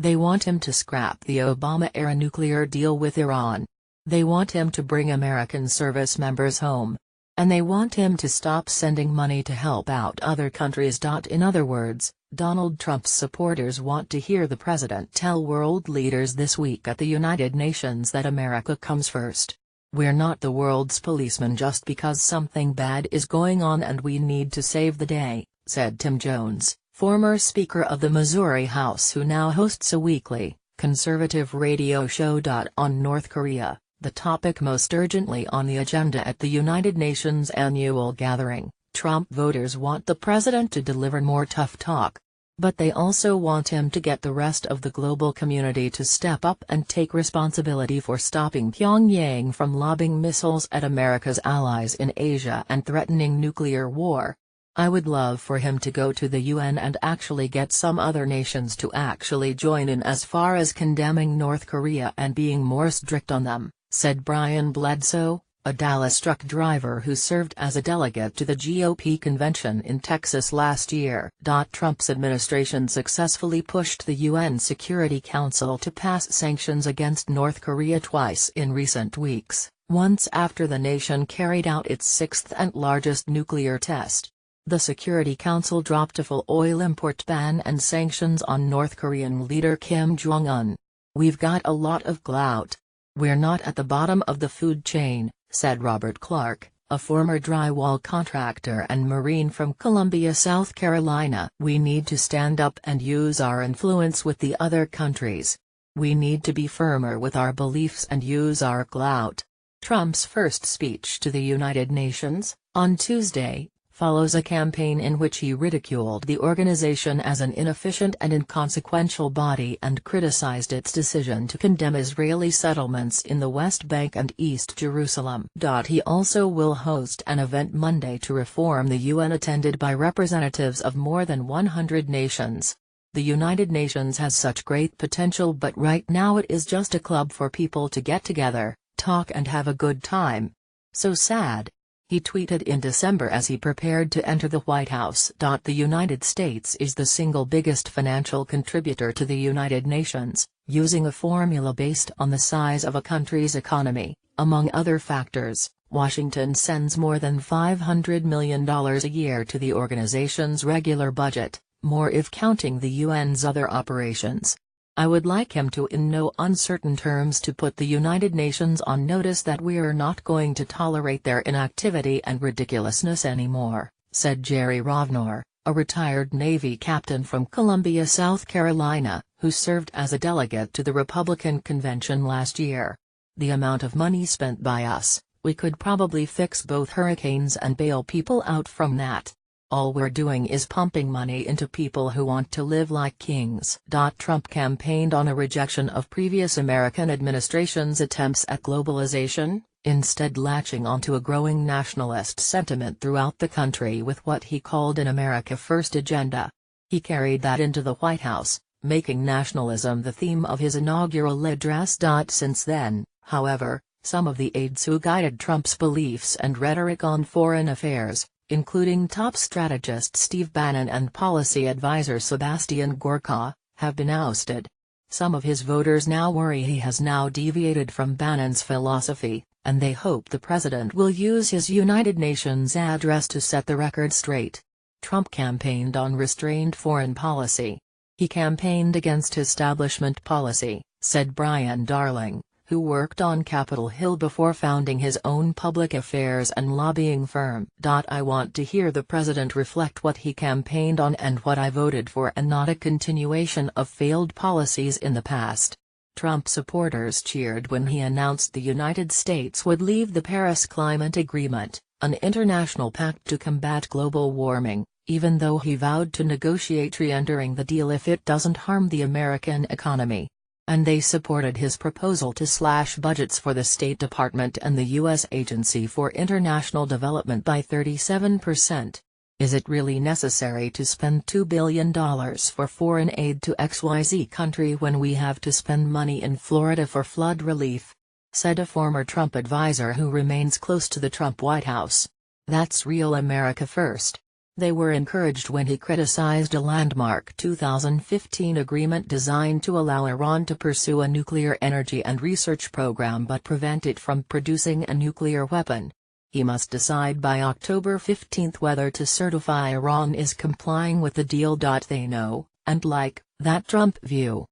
They want him to scrap the Obama-era nuclear deal with Iran. They want him to bring American service members home. And they want him to stop sending money to help out other countries. In other words, Donald Trump's supporters want to hear the president tell world leaders this week at the United Nations that America comes first. "We're not the world's policeman just because something bad is going on and we need to save the day," said Tim Jones, former Speaker of the Missouri House who now hosts a weekly, conservative radio show. On North Korea, the topic most urgently on the agenda at the United Nations annual gathering, Trump voters want the president to deliver more tough talk. But they also want him to get the rest of the global community to step up and take responsibility for stopping Pyongyang from lobbing missiles at America's allies in Asia and threatening nuclear war. "I would love for him to go to the UN and actually get some other nations to actually join in as far as condemning North Korea and being more strict on them," said Brian Bledsoe, a Dallas truck driver who served as a delegate to the GOP convention in Texas last year. Trump's administration successfully pushed the UN Security Council to pass sanctions against North Korea twice in recent weeks, once after the nation carried out its sixth and largest nuclear test. The Security Council dropped a full oil import ban and sanctions on North Korean leader Kim Jong-un. "We've got a lot of clout. We're not at the bottom of the food chain," said Robert Clark, a former drywall contractor and Marine from Columbia, South Carolina. "We need to stand up and use our influence with the other countries. We need to be firmer with our beliefs and use our clout." Trump's first speech to the United Nations, on Tuesday, follows a campaign in which he ridiculed the organization as an inefficient and inconsequential body and criticized its decision to condemn Israeli settlements in the West Bank and East Jerusalem. He also will host an event Monday to reform the UN attended by representatives of more than 100 nations. "The United Nations has such great potential, but right now it is just a club for people to get together, talk and have a good time. So sad," he tweeted in December as he prepared to enter the White House. The United States is the single biggest financial contributor to the United Nations, using a formula based on the size of a country's economy. Among other factors, Washington sends more than $500 million a year to the organization's regular budget, more if counting the UN's other operations. "I would like him to, in no uncertain terms, to put the United Nations on notice that we're not going to tolerate their inactivity and ridiculousness anymore," said Jerry Rovnor, a retired Navy captain from Columbia, South Carolina, who served as a delegate to the Republican convention last year. "The amount of money spent by us, we could probably fix both hurricanes and bail people out from that. All we're doing is pumping money into people who want to live like kings." Trump campaigned on a rejection of previous American administrations' attempts at globalization, instead latching onto a growing nationalist sentiment throughout the country with what he called an America First agenda. He carried that into the White House, making nationalism the theme of his inaugural address. Since then, however, some of the aides who guided Trump's beliefs and rhetoric on foreign affairs, including top strategist Steve Bannon and policy advisor Sebastian Gorka, have been ousted. Some of his voters now worry he has now deviated from Bannon's philosophy, and they hope the president will use his United Nations address to set the record straight. Trump campaigned on restrained foreign policy. "He campaigned against establishment policy," said Brian Darling, who worked on Capitol Hill before founding his own public affairs and lobbying firm. "I want to hear the president reflect what he campaigned on and what I voted for, and not a continuation of failed policies in the past." Trump supporters cheered when he announced the United States would leave the Paris Climate Agreement, an international pact to combat global warming, even though he vowed to negotiate re-entering the deal if it doesn't harm the American economy. And they supported his proposal to slash budgets for the State Department and the U.S. Agency for International Development by 37%. Is it really necessary to spend $2 billion for foreign aid to XYZ country when we have to spend money in Florida for flood relief? Said a former Trump advisor who remains close to the Trump White House. "That's real America First. They were encouraged when he criticized a landmark 2015 agreement designed to allow Iran to pursue a nuclear energy and research program but prevent it from producing a nuclear weapon. He must decide by October 15 whether to certify Iran is complying with the deal. They know, and like, that Trump view.